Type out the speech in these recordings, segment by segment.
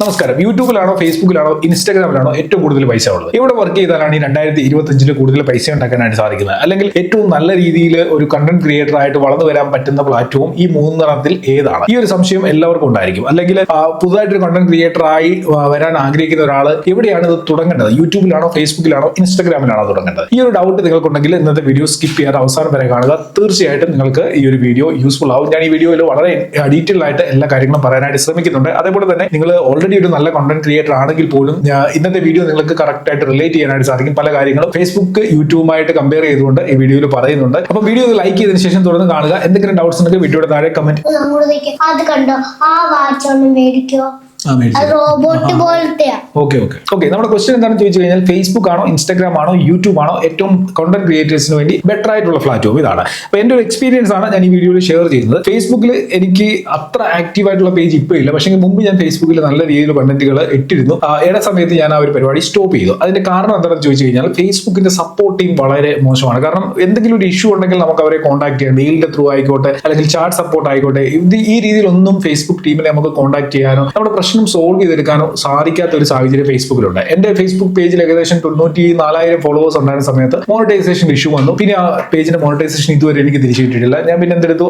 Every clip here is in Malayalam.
നമസ്കാരം. യൂട്യൂബിലാണോ ഫേസ്ബുക്കിലാണോ ഇൻസ്റ്റാഗ്രാമിലാണോ ഏറ്റവും കൂടുതൽ പൈസ ഉള്ളത്? ഇവിടെ വർക്ക് ചെയ്താലാണ് ഈ 2025 കൂടുതൽ പൈസ ഉണ്ടാക്കാനായിട്ട് സാധിക്കുന്നത്. അല്ലെങ്കിൽ ഏറ്റവും നല്ല രീതിയിൽ ഒരു കണ്ടന്റ് ക്രിയേറ്റർ ആയിട്ട് വളർന്നു വരാൻ പറ്റുന്ന പ്ലാറ്റ്ഫോം ഈ മൂന്നെണ്ണത്തിൽ ഏതാണ്? ഈ ഒരു സംശയം എല്ലാവർക്കും ഉണ്ടായിരിക്കും. അല്ലെങ്കിൽ പുതുതായിട്ടൊരു കണ്ടന്റ് ക്രിയേറ്റർ ആയി വരാൻ ആഗ്രഹിക്കുന്ന ഒരാൾ എവിടെയാണ് ഇത് തുടങ്ങേണ്ടത്? യൂട്യൂബിലാണോ ഫേസ്ബുക്കിലാണോ ഇൻസ്റ്റാഗ്രാമിലാണോ തുടങ്ങേണ്ടത്? ഈ ഒരു ഡൗട്ട് നിങ്ങൾക്കുണ്ടെങ്കിൽ ഇന്നത്തെ വീഡിയോ സ്കിപ്പ് ചെയ്യാതെ അവസാനം വരെ കാണുക. തീർച്ചയായിട്ടും നിങ്ങൾക്ക് ഈ ഒരു വീഡിയോ യൂസ്ഫുൾ ആവും. ഞാൻ ഈ വീഡിയോയിൽ വളരെ ഡീറ്റെയിൽ ആയിട്ട് എല്ലാ കാര്യങ്ങളും പറയാനായിട്ട് ശ്രമിക്കുന്നുണ്ട്. അതേപോലെ തന്നെ നിങ്ങൾ ഓൾറെഡി ഒരു നല്ല കണ്ടന്റ് ക്രിയേറ്റർ ആണെങ്കിൽ പോലും ഇന്നത്തെ വീഡിയോ നിങ്ങൾക്ക് കറക്റ്റ് ആയിട്ട് റിലേറ്റ് ചെയ്യാനായിട്ട് സാധിക്കും. പല കാര്യങ്ങളും ഫേസ്ബുക്ക് യൂട്യൂബുമായിട്ട് കമ്പയർ ചെയ്തുകൊണ്ട് ഈ വീഡിയോയിൽ പറയുന്നുണ്ട്. അപ്പൊ വീഡിയോ ലൈക്ക് ചെയ്തതിനു ശേഷം തുടർന്ന് കാണുക. എന്തെങ്കിലും ഡൗട്ട്സ് ഉണ്ടെങ്കിൽ വീഡിയോയുടെ താഴെ കമന്റ്. അത് കണ്ടോ, ആ വാച്ച് ഒന്ന് മേടിക്കോ? റോബോട്ട് പോലത്തെയാ. ഓക്കെ. നമ്മുടെ ക്വസ്റ്റ്യൻ എന്താണെന്ന് ചോദിച്ചു കഴിഞ്ഞാൽ ഫേസ്ബുക്ക് ആണോ ഇൻസ്റ്റാഗ്രാം ആണോ യൂട്യൂബ് ആണോ ഏറ്റവും കണ്ടന്റ് ക്രിയേറ്റേഴ്സിന് വേണ്ടി ബെറ്റർ ആയിട്ടുള്ള പ്ലാറ്റ്ഫോം? ഇതാണ്. അപ്പൊ എന്റെ ഒരു എക്സ്പീരിയൻസ് ആണ് ഞാൻ ഈ വീഡിയോയിൽ ഷെയർ ചെയ്യുന്നത്. ഫേസ്ബുക്കിൽ എനിക്ക് അത്ര ആക്റ്റീവ് ആയിട്ടുള്ള പേജ് ഇപ്പോൾ ഇല്ല. പക്ഷേ മുമ്പ് ഞാൻ ഫേസ്ബുക്കിൽ നല്ല രീതിയിൽ കണ്ടന്റുകൾ ഇട്ടിരുന്നു. ഇട സമയത്ത് ഞാൻ ആ ഒരു പരിപാടി സ്റ്റോപ്പ് ചെയ്തു. അതിന്റെ കാരണം എന്താണെന്ന് ചോദിച്ചു കഴിഞ്ഞാൽ ഫേസ്ബുക്കിന്റെ സപ്പോർട്ടിങ് വളരെ മോശമാണ്. കാരണം എന്തെങ്കിലും ഒരു ഇഷ്യൂ ഉണ്ടെങ്കിൽ നമുക്ക് അവരെ കോൺടാക്ട് ചെയ്യാം. മെയിലിന്റെ ത്രൂ ആയിക്കോട്ടെ, അല്ലെങ്കിൽ ചാറ്റ് സപ്പോർട്ട് ആയിക്കോട്ടെ. ഈ രീതിയിലൊന്നും ഫേസ്ബുക്ക് ടീമിനെ നമുക്ക് കോൺടാക്ട് ചെയ്യാനോ നമ്മുടെ പ്രശ്നം സോൾവ് ചെയ്തെടുക്കാനോ സാധിക്കാത്ത ഒരു സാഹചര്യം ഫേസ്ബുക്കിലുണ്ട്. എന്റെ ഫേസ്ബുക്ക് പേജിൽ ഏകദേശം 94,000 ഫോളോവേഴ്സ് ഉണ്ടായിരുന്ന സമയത്ത് മോണിറ്റൈസേഷൻ ഇഷ്യൂ വന്നു. പിന്നെ ആ പേജിന്റെ മോണിറ്റൈസേഷൻ ഇതുവരെ എനിക്ക് തിരിച്ചു കിട്ടിയിട്ടില്ല. ഞാൻ പിന്നെ എന്തെടുത്തു,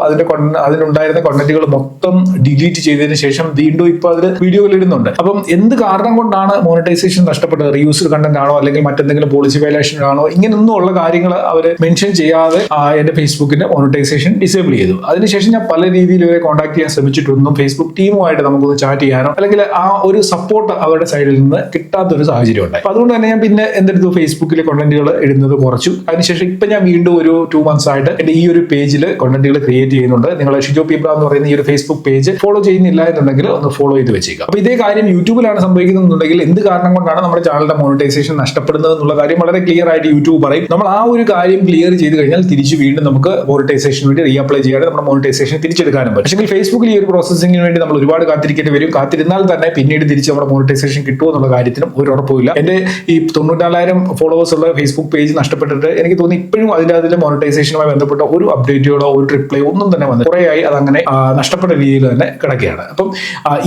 അതിനുണ്ടായിരുന്ന കണ്ടന്റുകൾ മൊത്തം ഡിലീറ്റ് ചെയ്തതിനു ശേഷം വീണ്ടും ഇപ്പൊ അതിൽ വീഡിയോകൾ ഇടുന്നുണ്ട്. അപ്പം എന്ത് കാരണം കൊണ്ടാണ് മോണിറ്റൈസേഷൻ നഷ്ടപ്പെട്ടത്? റീയൂസ്ഡ് കണ്ടന്റ് ആണോ, അല്ലെങ്കിൽ മറ്റെന്തെങ്കിലും പോളിസി വയലേഷൻ ആണോ? ഇങ്ങനൊന്നും ഉള്ള കാര്യങ്ങൾ അവർ മെൻഷൻ ചെയ്യാതെ എന്റെ ഫേസ്ബുക്കിന്റെ മോണിറ്റൈസേഷൻ ഡിസേബിൾ ചെയ്തു. അതിനുശേഷം ഞാൻ പല രീതിയിൽ ഇവരെ കോൺടാക്ട് ചെയ്യാൻ ശ്രമിച്ചിട്ടൊന്നും ഫേസ്ബുക്ക് ടീമുമായിട്ട് നമുക്കൊന്ന് ചാറ്റ് ചെയ്യാനോ അല്ലെങ്കിൽ ആ ഒരു സപ്പോർട്ട് അവരുടെ സൈഡിൽ നിന്ന് കിട്ടാത്ത ഒരു സാഹചര്യം ഉണ്ടായി. അപ്പൊ അതുകൊണ്ട് തന്നെ ഞാൻ പിന്നെ എന്തെടുത്തു, ഫേസ്ബുക്കിൽ കണ്ടന്റുകൾ ഇടുന്നത് കുറച്ചു. അതിനുശേഷം ഇപ്പൊ ഞാൻ വീണ്ടും ഒരു 2 months ആയിട്ട് എന്റെ ഈ ഒരു പേജിൽ കണ്ടന്റുകൾ ക്രിയേറ്റ് ചെയ്യുന്നുണ്ട്. നിങ്ങൾ ഷിജോ പീബ്ര എന്ന് പറയുന്ന ഈ ഒരു ഫേസ്ബുക്ക് പേജ് ഫോളോ ചെയ്യുന്നില്ല എന്നുണ്ടെങ്കിൽ ഒന്ന് ഫോളോ ചെയ്ത് വെച്ചേക്കുക. അപ്പൊ ഇതേ കാര്യം യൂട്യൂബിലാണ് സംഭവിക്കുന്നുണ്ടെങ്കിൽ എന്ത് കാരണം കൊണ്ടാണ് നമ്മുടെ ചാനലിന്റെ മോണിറ്റൈസേഷൻ നഷ്ടപ്പെടുന്നത് എന്നുള്ള കാര്യം വളരെ ക്ലിയർ ആയിട്ട് യൂട്യൂബ് പറയും. നമ്മൾ ആ ഒരു കാര്യം ക്ലിയർ ചെയ്ത് കഴിഞ്ഞാൽ തിരിച്ച് വീണ്ടും നമുക്ക് മോണിറ്റൈസേഷന് വേണ്ടി റീഅപ്ലൈ ചെയ്യാതെ നമ്മുടെ മോണിറ്റൈസേഷൻ തിരിച്ചെടുക്കാനും പറ്റും. പക്ഷേ ഫേസ്ബുക്കിൽ ഈ ഒരു പ്രോസസ്സിംഗിന് വേണ്ടി നമ്മൾ ഒരുപാട് കാത്തിരിക്കേണ്ടി വരും. കാത്തിരുന്നാൽ തന്നെ പിന്നീട് തിരിച്ച് നമ്മുടെ മോണിറ്റൈസേഷൻ കിട്ടുമോ എന്നുള്ള കാര്യത്തിനും ഒരു ഉറപ്പുമില്ല. എന്റെ ഈ 94,000 ഫോളോവേഴ്സ് ഉള്ള ഫേസ്ബുക്ക് പേജ് നഷ്ടപ്പെട്ടിട്ട് എനിക്ക് തോന്നി ഇപ്പോഴും അതിലെ മോണിറ്റൈസേഷനുമായി ബന്ധപ്പെട്ട ഒരു അപ്ഡേറ്റുകളോ ഒരു റിപ്ലൈ ഒന്നും തന്നെ വന്നു കുറേ ആയി. അതങ്ങനെ നഷ്ടപ്പെട്ട രീതിയിൽ തന്നെ കിടക്കുകയാണ്. അപ്പം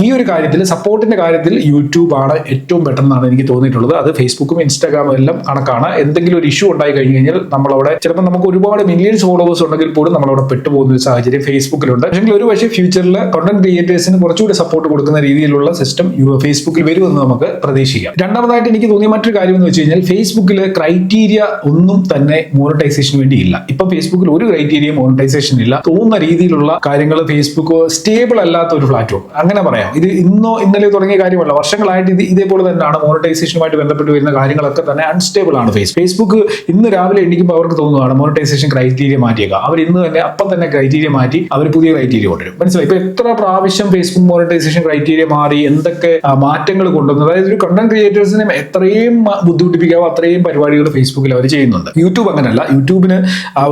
ഈ ഒരു കാര്യത്തിൽ സപ്പോർട്ടിന്റെ കാര്യത്തിൽ യൂട്യൂബ് ആണ് ഏറ്റവും ബെറ്റർ എന്നാണ് എനിക്ക് തോന്നിയിട്ടുള്ളത്. അത് ഫേസ്ബുക്കും ഇൻസ്റ്റാഗ്രാമും എല്ലാം കണക്കാണ്. എന്തെങ്കിലും ഒരു ഇഷ്യൂ ഉണ്ടായി കഴിഞ്ഞ് കഴിഞ്ഞാൽ നമ്മളവിടെ ചിലപ്പോൾ നമുക്ക് ഒരുപാട് മില്യൺസ് ഫോളോവേഴ്സ് ഉണ്ടെങ്കിൽ പോലും നമ്മളവിടെ പെട്ടുപോകുന്ന ഒരു സാഹചര്യം ഫേസ്ബുക്കിലുണ്ട്. പക്ഷേ ഒരു പക്ഷേ ഫ്യൂച്ചറിൽ കണ്ടന്റ് ക്രിയേറ്റേഴ്സിന് കുറച്ചുകൂടി സപ്പോർട്ട് കൊടുക്കുന്ന രീതിയിലുള്ള സിസ്റ്റം ഫേസ്ബുക്കിൽ വരുമെന്ന് നമുക്ക് പ്രതീക്ഷിക്കാം. രണ്ടാമതായിട്ട് എനിക്ക് തോന്നിയ മറ്റൊരു കാര്യം എന്ന് വെച്ച് കഴിഞ്ഞാൽ ഫേസ്ബുക്കിൽ ക്രൈറ്റീരിയ ഒന്നും തന്നെ മോണിറ്റൈസേഷന് വേണ്ടി ഇല്ല. ഇപ്പൊ ഫേസ്ബുക്കിൽ ഒരു ക്രൈറ്റീരിയ മോണിറ്റൈസേഷൻ ഇല്ല. തോന്നുന്ന രീതിയിലുള്ള കാര്യങ്ങൾ ഫേസ്ബുക്ക് സ്റ്റേബിൾ അല്ലാത്ത ഒരു പ്ലാറ്റ്ഫോം അങ്ങനെ പറയാം. ഇത് ഇന്നലെ തുടങ്ങിയ കാര്യമല്ല, വർഷങ്ങളായിട്ട് ഇതേപോലെ തന്നെയാണ്. മോണിറ്റൈസേഷനുമായിട്ട് ബന്ധപ്പെട്ട് വരുന്ന കാര്യങ്ങളൊക്കെ തന്നെ അൺസ്റ്റേബിൾ ആണ്. ഫേസ്ബുക്ക് ഇന്ന് രാവിലെ എണീക്കുമ്പോൾ അവർക്ക് തോന്നുകയാണ് മോണിറ്റൈസേഷൻ ക്രൈറ്റീരിയ മാറ്റിയേക്കാം. അവർ ഇന്ന് തന്നെ അപ്പം തന്നെ ക്രൈറ്റീരിയ മാറ്റി അവർ പുതിയ ക്രൈറ്റീരിയ കൊണ്ടുവരും. മനസ്സിലായി? ഇപ്പൊ എത്ര പ്രാവശ്യം ഫേസ്ബുക്ക് മോണിറ്റൈസേഷൻ ക്രൈറ്റീരിയ മാറി എന്തൊക്കെ മാറ്റങ്ങൾ കൊണ്ടുവന്നു. അതായത് ഒരു കണ്ടന്റ് ക്രിയേറ്റേഴ്സിനെ എത്രയും ബുദ്ധിമുട്ടിപ്പിക്കാവോ അത്രയും പരിപാടികൾ ഫേസ്ബുക്കിൽ അവർ ചെയ്യുന്നുണ്ട്. യൂട്യൂബ് അങ്ങനെയല്ല. യൂട്യൂബിന്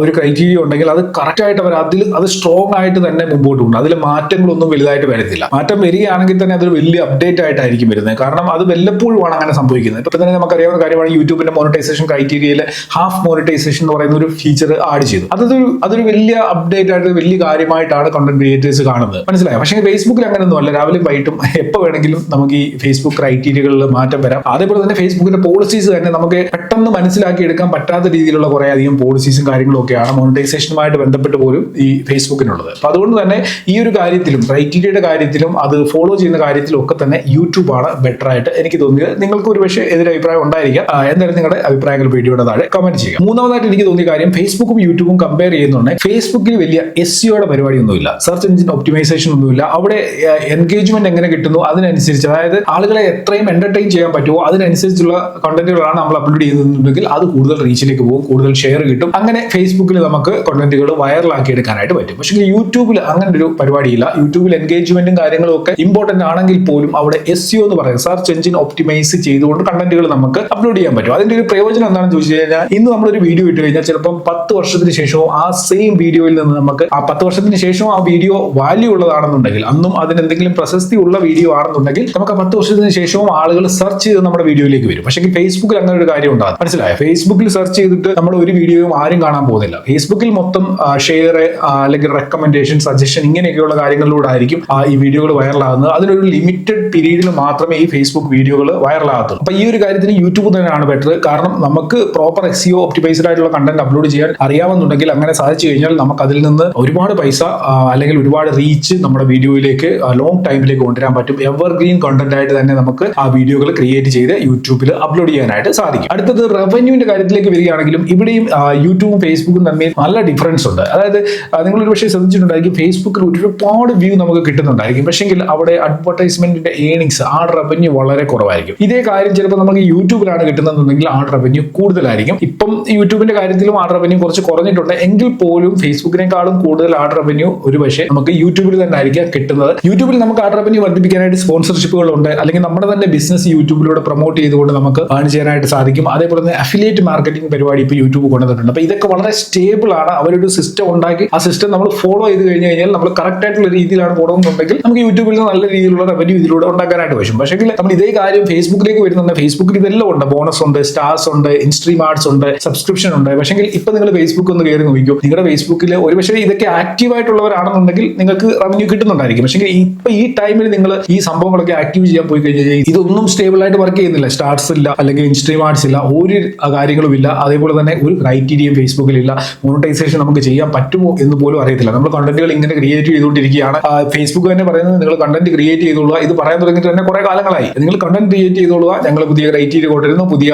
ഒരു ക്രൈറ്റീരിയ ഉണ്ടെങ്കിൽ അത് കറക്റ്റ് ആയിട്ട് അവർ അത് സ്ട്രോങ് ആയിട്ട് തന്നെ മുമ്പോട്ട് പോകും. അതിൽ മാറ്റങ്ങളൊന്നും വലുതായിട്ട് വരുന്നില്ല. മാറ്റം വരികയാണെങ്കിൽ തന്നെ അതൊരു വലിയ അപ്ഡേറ്റ് ആയിട്ടായിരിക്കും വരുന്നത്. കാരണം അത് വല്ലപ്പോഴുമാണ് അങ്ങനെ സംഭവിക്കുന്നത്. ഇപ്പൊ തന്നെ നമുക്കറിയാവുന്ന കാര്യമാണ് യൂട്യൂബിന്റെ മോണിറ്റൈസേഷൻ ക്രൈറ്റീരിയയിൽ ഹാഫ് മോണിറ്റൈസേഷൻ എന്ന് പറയുന്ന ഒരു ഫീച്ചർ ആഡ് ചെയ്തു. അതൊരു വലിയ അപ്ഡേറ്റ് ആയിട്ട് വലിയ കാര്യമായിട്ടാണ് കണ്ടന്റ് ക്രിയേറ്റേഴ്സ് കാണുന്നത്. മനസ്സിലായോ? പക്ഷേ ഫേസ്ബുക്കിൽ അങ്ങനെയൊന്നും അല്ല. രാവിലെ വൈകിട്ടും എപ്പോൾ വേണമെങ്കിലും നമുക്ക് ഈ ഫേസ്ബുക്ക് ക്രൈറ്റീരിയകളിൽ മാറ്റം വരാം. അതേപോലെ തന്നെ ഫേസ്ബുക്കിന്റെ പോളിസീസ് തന്നെ നമുക്ക് പെട്ടെന്ന് മനസ്സിലാക്കി എടുക്കാൻ പറ്റാത്ത രീതിയിലുള്ള കുറെ അധികം പോളിസീസും കാര്യങ്ങളും ഒക്കെയാണ് മോണിറ്റൈസേഷനുമായിട്ട് ബന്ധപ്പെട്ട് പോലും ഈ ഫേസ്ബുക്കിനുള്ളത്. അപ്പൊ അതുകൊണ്ട് തന്നെ ഈ ഒരു കാര്യത്തിലും ക്രൈറ്റീരിയയുടെ കാര്യത്തിലും അത് ഫോളോ ചെയ്യുന്ന കാര്യത്തിലും ഒക്കെ തന്നെ യൂട്യൂബ് ആണ് ബെറ്റർ ആയിട്ട് എനിക്ക് തോന്നിയത്. നിങ്ങൾക്ക് ഒരു പക്ഷേ എതിരഭിപ്രായം ഉണ്ടായിരിക്കാം. എന്തായാലും നിങ്ങളുടെ അഭിപ്രായങ്ങൾ വീഡിയോയുടെ താഴെ കമന്റ് ചെയ്യുക. മൂന്നാമതായിട്ട് എനിക്ക് തോന്നിയ കാര്യം ഫേസ്ബുക്കും യൂട്യൂബും കമ്പയർ ചെയ്യുന്നുണ്ടെങ്കിൽ ഫേസ്ബുക്കിൽ വലിയ SEOയുടെ പരിപാടിയൊന്നുമില്ല. സെർച്ച് എഞ്ചിൻ ഒപ്റ്റിമൈസേഷൻ ഒന്നുമില്ല. അവിടെ എൻഗേജ്മെന്റ് എങ്ങനെ കിട്ടുന്നു അതിനനുസരിച്ച്, അതായത് ആളുകളെ എത്രയും എന്റർടൈൻ ചെയ്യാൻ പറ്റുമോ അതിനനുസരിച്ചുള്ള കണ്ടന്റുകളാണ് നമ്മൾ അപ്ലോഡ് ചെയ്യുന്നുണ്ടെങ്കിൽ അത് കൂടുതൽ റീച്ചിലേക്ക് പോകും, കൂടുതൽ ഷെയർ കിട്ടും. അങ്ങനെ ഫേസ്ബുക്കിൽ നമുക്ക് കണ്ടന്റുകൾ വൈറലാക്കി എടുക്കാനായിട്ട് പറ്റും. പക്ഷേ യൂട്യൂബിൽ അങ്ങനെ ഒരു പരിപാടിയില്ല. യൂട്യൂബിൽ എൻഗേജ്മെന്റും കാര്യങ്ങളും ഒക്കെ ഇമ്പോർട്ടന്റ് ആണെങ്കിൽ പോലും അവിടെ SEO എന്ന് പറയുന്നത് സെർച്ച് എഞ്ചിൻ ഒപ്റ്റിമൈസ് ചെയ്തുകൊണ്ട് കണ്ടന്റുകൾ നമുക്ക് അപ്ലോഡ് ചെയ്യാൻ പറ്റും. അതിന്റെ ഒരു പ്രയോജനം എന്താണെന്ന് ചോദിച്ചു കഴിഞ്ഞാൽ ഇന്ന് നമ്മളൊരു വീഡിയോ ഇട്ട് കഴിഞ്ഞാൽ ചിലപ്പം 10 വർഷത്തിന് ശേഷവും ആ സെയിം വീഡിയോയിൽ നിന്ന് നമുക്ക് ആ 10 വർഷത്തിന് ശേഷവും ആ വീഡിയോ വാല്യൂ ഉള്ളതാണെന്നുണ്ടെങ്കിൽ അന്നും അതിന് എന്തെങ്കിലും പ്രശസ്തി ഉള്ള വീഡിയോ വീഡിയോ ആണെന്നുണ്ടെങ്കിൽ നമുക്ക് 10 വർഷത്തിന് ശേഷവും ആളുകൾ സെർച്ച് ചെയ്ത് നമ്മുടെ വീഡിയോയിലേക്ക് വരും. പക്ഷേ ഫേസ്ബുക്കിൽ അങ്ങനെ ഒരു കാര്യം ഉണ്ടാകും. മനസ്സിലായോ? ഫേസ്ബുക്കിൽ സെർച്ച് ചെയ്തിട്ട് നമ്മുടെ ഒരു വീഡിയോയും ആരും കാണാൻ പോകുന്നില്ല. ഫേസ്ബുക്കിൽ മൊത്തം ഷെയർ അല്ലെങ്കിൽ റെക്കമെൻഡേഷൻ, സജഷൻ ഇങ്ങനെയൊക്കെയുള്ള കാര്യങ്ങളിലൂടെ ആയിരിക്കും ഈ വീഡിയോകൾ വൈറലാകുന്നത്. അതിനൊരു ലിമിറ്റഡ് പീരീഡിൽ മാത്രമേ ഈ ഫേസ്ബുക്ക് വീഡിയോകൾ വൈറലാകത്തുള്ളൂ. അപ്പൊ ഈ ഒരു കാര്യത്തിന് യൂട്യൂബ് തന്നെയാണ് ബെറ്റർ. കാരണം നമുക്ക് പ്രോപ്പർ SEO ഒപ്റ്റിമൈസ്ഡ് ആയിട്ടുള്ള കണ്ടന്റ് അപ്ലോഡ് ചെയ്യാൻ അറിയാവുന്നുണ്ടെങ്കിൽ അങ്ങനെ സാധിച്ചു കഴിഞ്ഞാൽ നമുക്ക് അതിൽ നിന്ന് ഒരുപാട് പൈസ അല്ലെങ്കിൽ ഒരുപാട് റീച്ച് നമ്മുടെ വീഡിയോയിലേക്ക് ലോങ് ടൈമിലേക്ക് കൊണ്ടുവരാൻ പറ്റും. എവർഗ്രീൻ കണ്ടന്റ് ആയിട്ട് തന്നെ നമുക്ക് ആ വീഡിയോകൾ ക്രിയേറ്റ് ചെയ്ത് യൂട്യൂബിൽ അപ്ലോഡ് ചെയ്യാനായിട്ട് സാധിക്കും. അടുത്തത് റവന്യൂവിന്റെ കാര്യത്തിലേക്ക് വരികയാണെങ്കിലും ഇവിടെയും യൂട്യൂബും ഫേസ്ബുക്കും തമ്മിൽ നല്ല ഡിഫറൻസ് ഉണ്ട്. അതായത് നിങ്ങൾ ഒരു പക്ഷേ ശ്രദ്ധിച്ചിട്ടുണ്ടായിരിക്കും, ഫേസ്ബുക്കിൽ ഒരുപാട് വ്യൂ നമുക്ക് കിട്ടുന്നുണ്ടായിരിക്കും. പക്ഷെങ്കിൽ അവിടെ അഡ്വർടൈസ്മെന്റിന്റെ ഏണിങ്സ് ആഡ് റവന്യൂ വളരെ കുറവായിരിക്കും. ഇതേ കാര്യം ചിലപ്പോൾ നമുക്ക് യൂട്യൂബിലാണ് കിട്ടുന്നതെന്നുണ്ടെങ്കിൽ ആഡ് റവന്യൂ കൂടുതലായിരിക്കും. ഇപ്പം യൂട്യൂബിന്റെ കാര്യത്തിലും ആഡ് റവന്യൂ കുറച്ച് കുറഞ്ഞിട്ടുണ്ട് എങ്കിൽ പോലും ഫേസ്ബുക്കിനേക്കാളും കൂടുതൽ ആഡ് റവന്യൂ ഒരു പക്ഷേ നമുക്ക് യൂട്യൂബിൽ തന്നെ ആയിരിക്കും കിട്ടുന്നത്. യൂട്യൂബിൽ നമുക്ക് ആഡ് റവന്യൂ വർദ്ധിപ്പിക്കാനായിട്ട് സ്പോൺസർഷിപ്പുകളുണ്ട്, അല്ലെങ്കിൽ നമ്മുടെ തന്നെ ബിസിനസ് യൂട്യൂബിലൂടെ പ്രൊമോട്ട് ചെയ്തുകൊണ്ട് നമുക്ക് ഏൺ ചെയ്യാനായിട്ട് സാധിക്കും. അതേപോലെ തന്നെ അഫിലിയേറ്റ് മാർക്കറ്റിംഗ് പരിപാടി ഇപ്പോൾ യൂട്യൂബ് കൊണ്ടുവന്നിട്ടുണ്ട്. അപ്പൊ ഇതൊക്കെ വളരെ സ്റ്റേബിൾ ആണ്. അവരൊരു സിസ്റ്റം ഉണ്ടാക്കി ആ സിസ്റ്റം നമ്മൾ ഫോളോ ചെയ്ത് കഴിഞ്ഞ് കഴിഞ്ഞാൽ നമ്മൾ കറക്റ്റ് ആയിട്ടുള്ള രീതിയിലാണ് പോകുന്നുണ്ടെങ്കിൽ നമുക്ക് യൂട്യൂബിൽ നിന്ന് നല്ല രീതിയിലുള്ള റവന്യൂ ഇതിലൂടെ ഉണ്ടാക്കാനായിട്ട് പറ്റും. പക്ഷേ നമ്മൾ ഇതേ കാര്യം ഫേസ്ബുക്കിലേക്ക് വരുന്നുണ്ട്. ഫേസ്ബുക്കിൽ ഇതെല്ലാം ഉണ്ട്, ബോണസ് ഉണ്ട്, സ്റ്റാർസ് ഉണ്ട്, ഇൻസ്ട്രീം ആർട്സ് ഉണ്ട്, സബ്സ്ക്രിപ്ഷൻ ഉണ്ട്. പക്ഷേ ഇപ്പൊ നിങ്ങൾ ഫേസ്ബുക്ക് ഒന്ന് കയറി നോക്കിക്കും, നിങ്ങളുടെ ഫേസ്ബുക്കിൽ ഒരു പക്ഷേ ഇതൊക്കെ ആക്റ്റീവ് ആയിട്ടുള്ളവരാണെന്നുണ്ടെങ്കിൽ നിങ്ങൾക്ക് റവന്യൂ കിട്ടുന്നുണ്ടായിരിക്കും. പക്ഷേ ഇപ്പൊ ഈ ടൈമിൽ നിങ്ങൾ ഈ സംഭവങ്ങളൊക്കെ ആക്റ്റീവ് ചെയ്യാൻ പോയി കഴിഞ്ഞാൽ ഇതൊന്നും സ്റ്റേബിൾ ആയിട്ട് വർക്ക് ചെയ്യുന്നില്ല. സ്റ്റാർസ് ഇല്ല, അല്ലെങ്കിൽ ഇൻസ്ട്രീം ആർട്സ് ഇല്ല, ഒരു കാര്യങ്ങളും ഇല്ല. അതേപോലെ തന്നെ ഒരു ക്രൈറ്റീരിയയും ഫേസ്ബുക്കിലില്ല. മോണിറ്റൈസേഷൻ നമുക്ക് ചെയ്യാൻ പറ്റുമോ എന്ന് പോലും അറിയത്തില്ല. നമ്മൾ കണ്ടന്റുകൾ ഇങ്ങനെ ക്രിയേറ്റ് ചെയ്തുകൊണ്ടിരിക്കുകയാണ്. ഫേസ്ബുക്ക് തന്നെ പറയുന്നത് നിങ്ങൾ കണ്ടന്റ് ക്രിയേറ്റ് ചെയ്തോളുക. ഇത് പറയാൻ തുടങ്ങിയിട്ട് തന്നെ കുറെ കാലങ്ങളായി. നിങ്ങൾ കണ്ടന്റ് ക്രിയേറ്റ് ചെയ്തോളുക, ഞങ്ങൾ പുതിയ ക്രൈറ്റീരിയ കൊണ്ടുവരുന്നു, പുതിയ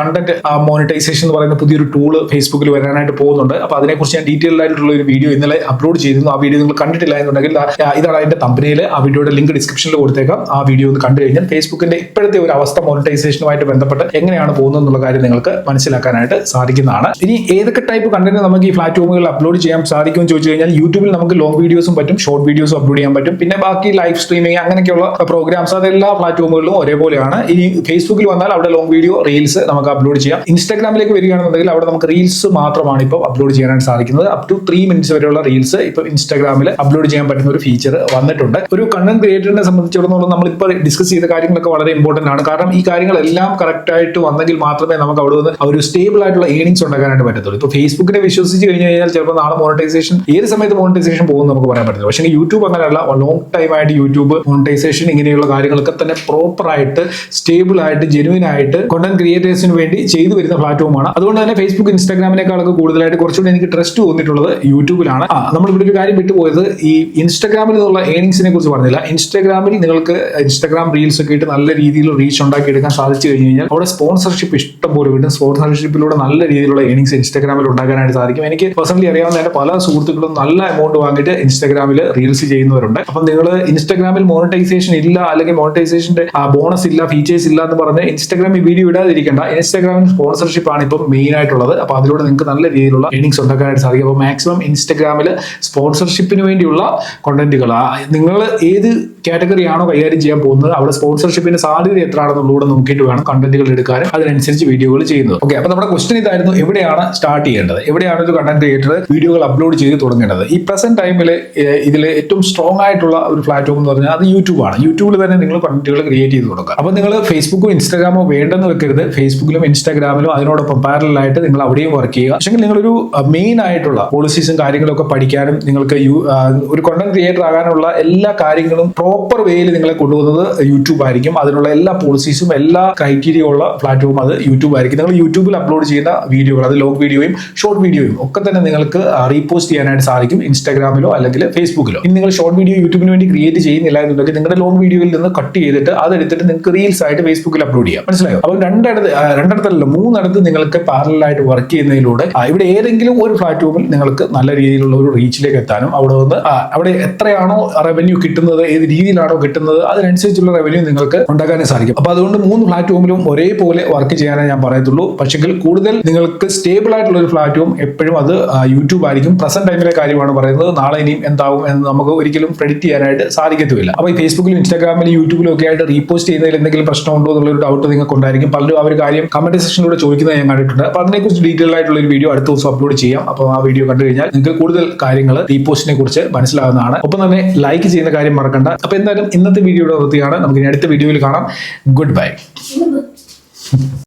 കണ്ടന്റ് മോണിറ്റൈസേഷൻ എന്ന് പറയുന്ന പുതിയൊരു ടൂള് ഫേസ്ബുക്കിൽ വരാനായിട്ട് പോകുന്നുണ്ട്. അപ്പൊ അതിനെക്കുറിച്ച് ഞാൻ ഡീറ്റെയിൽ ആയിട്ടുള്ള ഒരു വീഡിയോ ഇന്നലെ അപ്ലോഡ് ചെയ്തിരുന്നു. ആ വീഡിയോ നിങ്ങൾ കണ്ടിട്ടില്ല എന്നുണ്ടെങ്കിൽ ഇതാണ് അതിന്റെ തമ്പനയിൽ. ആ വീഡിയോയുടെ ലിങ്ക് ഡിസ്ക്രിപ്ഷനിൽ കൊടുത്തേക്കാം. ആ വീഡിയോ ഒന്ന് കണ്ടു കഴിഞ്ഞാൽ ഫേസ്ബുക്കിന്റെ ഇപ്പോഴത്തെ ഒരു അവസ്ഥ മോണിറ്റൈസേഷനുമായിട്ട് ബന്ധപ്പെട്ട് എങ്ങനെയാണ് പോകുന്നത് എന്നുള്ള കാര്യം നിങ്ങൾക്ക് മനസ്സിലാക്കാനായിട്ട് സാധിക്കുന്നതാണ്. ഇനി ഏതൊക്കെ ടൈപ്പ് കണ്ടന്റ് നമുക്ക് ഈ പ്ലാറ്റ്ഫോമുകളിൽ അപ്ലോഡ് ചെയ്യാൻ സാധിക്കും എന്ന് ചോദിച്ചു കഴിഞ്ഞാൽ യൂട്യൂബിൽ നമുക്ക് ലോങ് വീഡിയോസും പറ്റും, ഷോർട്ട് വീഡിയോസും അപ്ലോഡ് ചെയ്യാൻ പറ്റും. പിന്നെ ബാക്കി ലൈവ് സ്ട്രീമിംഗ് അങ്ങനെയൊക്കെയുള്ള പ്രോഗ്രാംസ് അതെല്ലാ പ്ലാറ്റ്ഫോമുകളിലും ഒരേപോലെയാണ്. ഇനി ഫേസ്ബുക്കിൽ വന്നാൽ അവിടെ ലോങ് വീഡിയോ, റീൽസ് നമുക്ക് അപ്ലോഡ് ചെയ്യാം. ഇൻസ്റ്റാഗ്രാമിലേക്ക് വരികയാണെന്നുണ്ടെങ്കിൽ അവിടെ നമുക്ക് റീൽസ് മാത്രമാണ് ഇപ്പോൾ അപ്ലോഡ് ചെയ്യാനായിട്ട് സാധിക്കുന്നത്. അപ് ടു 3 മിനിറ്റ്സ് വരെയുള്ള റീൽസ് ഇപ്പോൾ ഇൻസ്റ്റാഗ്രാമിൽ അപ്ലോഡ് ചെയ്യാൻ പറ്റുന്ന ഒരു ഫീച്ചർ വന്നിട്ടുണ്ട്. ഒരു കണ്ടന്റ് ക്രിയേറ്ററിനെ സംബന്ധിച്ചിടത്തോളം നമ്മളിപ്പോൾ ഡിസ്കസ് ചെയ്ത കാര്യങ്ങളൊക്കെ വളരെ ഇമ്പോർട്ടന്റ് ആണ്. കാരണം ഈ കാര്യങ്ങളെല്ലാം കറക്റ്റ് ആയിട്ട് വന്നെങ്കിൽ മാത്രമേ നമുക്ക് അവിടെ നിന്ന് ഒരു സ്റ്റേബിൾ ആയിട്ടുള്ള ഏണിങ്സ് ഉണ്ടാക്കാനായിട്ട് പറ്റത്തുള്ളൂ. ഇപ്പോൾ ഫേസ്ബുക്കിനെ വിശ്വസിച്ച് കഴിഞ്ഞ് കഴിഞ്ഞാൽ ചിലപ്പോൾ നാളെ മോണിറ്റൈസേഷൻ ഏത് സമയത്ത് മോണിറ്റൈസേഷൻ പോകുമെന്ന് നമുക്ക് പറയാൻ പറ്റില്ല. പക്ഷേ യൂട്യൂബ് അങ്ങനെയല്ല. ലോങ് ടൈം ആയിട്ട് യൂട്യൂബ് മോണിറ്റൈസേഷൻ ഇങ്ങനെയുള്ള കാര്യങ്ങളൊക്കെ തന്നെ പ്രോപ്പർ ആയിട്ട് സ്റ്റേബിൾ ആയിട്ട് ജെനുവിൻ ആയിട്ട് കണ്ടന്റ് ക്രിയേറ്റേഴ്സിന് വേണ്ടി ചെയ്തു വരുന്ന പ്ലാറ്റ്ഫോമാണ്. അതുകൊണ്ട് തന്നെ ഫേസ്ബുക്ക് ഇൻസ്റ്റാഗ്രാമിനേക്കാളൊക്കെ കൂടുതലായിട്ട് കുറച്ചുകൂടി എനിക്ക് ട്രസ്റ്റ് തോന്നിയിട്ടുള്ളത് യൂട്യൂബിലാണ്. നമ്മളിവിടെ ഒരു കാര്യം വിട്ടുപോയത്, ഈ ഇൻസ്റ്റാഗ്രാമിൽ നിന്നുള്ള ഏണിങ്സിനെ കുറിച്ച് പറഞ്ഞില്ല. ഇൻസ്റ്റാഗ്രാമിൽ നിങ്ങൾക്ക് ഇൻസ്റ്റാഗ്രാം റീൽസ് ഒക്കെ ഇട്ട് നല്ല രീതിയിൽ റീച്ച് ഉണ്ടാക്കി എടുക്കാൻ സാധിച്ചു കഴിഞ്ഞ് കഴിഞ്ഞാൽ അവിടെ സ്പോൺസർഷിപ്പ് ഇഷ്ടം പോലെ കിട്ടും. സ്പോൺസർഷിപ്പിലൂടെ നല്ല രീതിയിലുള്ള ഏണിങ്സ് ഇൻസ്റ്റാഗ്രാമിൽ ഉണ്ടാക്കാനായിട്ട് സാധിക്കും. എനിക്ക് പേഴ്സണലി അറിയാവുന്ന എൻ്റെ പല സുഹൃത്തുക്കളും നല്ല എമൗണ്ട് വാങ്ങിയിട്ട് ഇൻസ്റ്റാഗ്രാമിൽ റീൽസ് ചെയ്യുന്നവരുണ്ട്. അപ്പം നിങ്ങൾ ഇൻസ്റ്റാഗ്രാമിൽ മോണിറ്റൈസേഷൻ ഇല്ല, അല്ലെങ്കിൽ മോണിറ്റൈസേഷന്റെ ബോണസ് ഇല്ല, ഫീച്ചേഴ്സ് ഇല്ല എന്ന് പറഞ്ഞ് ഇൻസ്റ്റാഗ്രാമിൽ വീഡിയോ ഇടാതിരിക്കേണ്ട. ഇൻസ്റ്റാഗ്രാമിൽ സ്പോൺസർഷിപ്പ് ആണ് ഇപ്പം മെയിൻ ആയിട്ടുള്ളത്. അപ്പൊ അതിലൂടെ നിങ്ങൾക്ക് നല്ല രീതിയിലുള്ള ഏണിങ്സ് ഉണ്ടാക്കാനായിട്ട് സാധിക്കും. അപ്പോൾ മാക്സിമം ഇൻസ്റ്റാഗ്രാമിൽ സ്പോൺസർഷിപ്പിന് വേണ്ടിയുള്ള കണ്ടന്റുകൾ നിങ്ങൾ ഏത് കാറ്റഗറി ആണോ കൈകാര്യം ചെയ്യാൻ പോകുന്നത് അവിടെ സ്പോൺസർഷിപ്പിന്റെ സാധ്യത എത്രയാണെന്നുള്ളത് നോക്കിയിട്ട് വേണം കണ്ടന്റുകൾ എടുക്കാനും അതിനനുസരിച്ച് വീഡിയോകൾ ചെയ്യുന്നത്. ഓക്കെ, അപ്പൊ നമ്മുടെ ക്വസ്റ്റൻ ഇതായിരുന്നു, എവിടെയാണ് സ്റ്റാർട്ട് ചെയ്യേണ്ടത്, എവിടെയാണ് ഒരു കണ്ടന്റ് ക്രിയേറ്റർ വീഡിയോകൾ അപ്ലോഡ് ചെയ്ത് തുടങ്ങേണ്ടത്? ഈ പ്രസന്റ് ടൈമിൽ ഇതിൽ ഏറ്റവും സ്ട്രോങ് ആയിട്ടുള്ള ഒരു പ്ലാറ്റ്ഫോം എന്ന് പറഞ്ഞാൽ അത് യൂട്യൂബ് ആണ്. യൂട്യൂബിൽ തന്നെ നിങ്ങൾ കണ്ടന്റുകൾ ക്രിയേറ്റ് ചെയ്ത് തുടങ്ങുക. അപ്പൊ നിങ്ങൾ ഫേസ്ബുക്കോ ഇൻസ്റ്റാഗ്രാമോ വേണ്ടെന്ന് വെക്കരുത്. ഫേസ്ബുക്കിലും ഇൻസ്റ്റാഗ്രാമിലും അതിനോടൊപ്പം പാരലായിട്ട് നിങ്ങൾ അവിടെയും വർക്ക് ചെയ്യുക. പക്ഷേ നിങ്ങളൊരു മെയിൻ ആയിട്ടുള്ള പോളിസീസും കാര്യങ്ങളൊക്കെ പഠിക്കാനും നിങ്ങൾക്ക് ഒരു കണ്ടന്റ് ക്രിയേറ്റർ ആകാനുള്ള എല്ലാ കാര്യങ്ങളും പ്രോപ്പർ വേയിൽ നിങ്ങളെ കൊണ്ടുപോകുന്നത് യൂട്യൂബ് ആയിരിക്കും. അതിനുള്ള എല്ലാ പോളിസീസും എല്ലാ ക്രൈറ്റീരിയ ഉള്ള പ്ലാറ്റ്ഫോം അത് യൂട്യൂബ് ആയിരിക്കും. നിങ്ങൾ യൂട്യൂബിൽ അപ്ലോഡ് ചെയ്യുന്ന വീഡിയോകൾ, അത് ലോങ് വീഡിയോയും ഷോർട്ട് വീഡിയോയും ഒക്കെ തന്നെ നിങ്ങൾക്ക് റീപോസ്റ്റ് ചെയ്യാനായിട്ട് സാധിക്കും ഇൻസ്റ്റാഗ്രാമിലോ അല്ലെങ്കിൽ ഫേസ്ബുക്കിലോ. ഇനി നിങ്ങൾ ഷോർട്ട് വീഡിയോ യൂട്യൂബിന് വേണ്ടി ക്രിയേറ്റ് ചെയ്യുന്നില്ല എന്നുണ്ടെങ്കിൽ നിങ്ങളുടെ ലോങ് വീഡിയോയിൽ നിന്ന് കട്ട് ചെയ്തിട്ട് അതെടുത്തിട്ട് നിങ്ങൾക്ക് റീൽസ് ആയിട്ട് ഫേസ്ബുക്കിൽ അപ്ലോഡ് ചെയ്യാം. മനസ്സിലായോ? അപ്പോൾ രണ്ടിടത്തല്ല 3 ഇടത്ത് നിങ്ങൾക്ക് പാരലായിട്ട് വർക്ക് ചെയ്യുന്നതിലൂടെ ഇവിടെ ഏതെങ്കിലും ഒരു പ്ലാറ്റ്ഫോമിൽ നിങ്ങൾക്ക് നല്ല രീതിയിലുള്ള ഒരു റീച്ചിലേക്ക് എത്താനും അവിടെ എത്രയാണോ റവന്യൂ കിട്ടുന്നത്, ഏത് രീതിയിലാണോ കിട്ടുന്നത് അതിനനുസരിച്ചുള്ള റവന്യൂ നിങ്ങൾക്ക് ഉണ്ടാക്കാനേ സാധിക്കും. അപ്പൊ അതുകൊണ്ട് 3 പ്ലാറ്റ്ഫോമിലും ഒരേപോലെ വർക്ക് ചെയ്യാനേ ഞാൻ പറയത്തുള്ളൂ. പക്ഷേ കൂടുതൽ നിങ്ങൾക്ക് സ്റ്റേബിൾ ആയിട്ടുള്ള ഒരു പ്ലാറ്റ്ഫോം എപ്പോഴും അത് യൂട്യൂബ് ആയിരിക്കും. പ്രസന്റ് ടൈമിലെ കാര്യമാണ് പറയുന്നത്. നാളെ ഇനിയും എന്താവും എന്ന് നമുക്ക് ഒരിക്കലും പ്രെഡിക്റ്റ് ചെയ്യാനായിട്ട് സാധിക്കത്തില്ല. അപ്പൊ ഈ ഫേസ്ബുക്കിലും ഇൻസ്റ്റാഗ്രാമിലും യൂട്യൂബിലും ഒക്കെ ആയിട്ട് റീപോസ്റ്റ് ചെയ്യുന്നതിൽ എന്തെങ്കിലും പ്രശ്നമുണ്ടോ എന്നുള്ളൊരു ഡൗട്ട് നിങ്ങൾക്ക് ഉണ്ടായിരിക്കും. പലരും ആ ഒരു കാര്യം കമന്റ് സെക്ഷനിലൂടെ ചോദിക്കുന്നത് ഞാൻ കണ്ടിട്ടുണ്ട്. അപ്പൊ അതിനെക്കുറിച്ച് ഡീറ്റെയിൽ ആയിട്ടുള്ള ഒരു വീഡിയോ അടുത്ത ദിവസം അപ്ലോഡ് ചെയ്യാം. അപ്പോൾ ആ വീഡിയോ കണ്ടു കഴിഞ്ഞാൽ നിങ്ങൾക്ക് കൂടുതൽ കാര്യങ്ങൾ റീപോസ്റ്റിനെ കുറിച്ച് മനസ്സിലാവുന്നതാണ്. ഒപ്പം തന്നെ ലൈക്ക് ചെയ്യുന്ന കാര്യം മറക്കണ്ട. അപ്പൊ എന്തായാലും ഇന്നത്തെ വീഡിയോയുടെ വൃത്തിയാണ്. നമുക്ക് ഇനി അടുത്ത വീഡിയോയിൽ കാണാം. Good bye.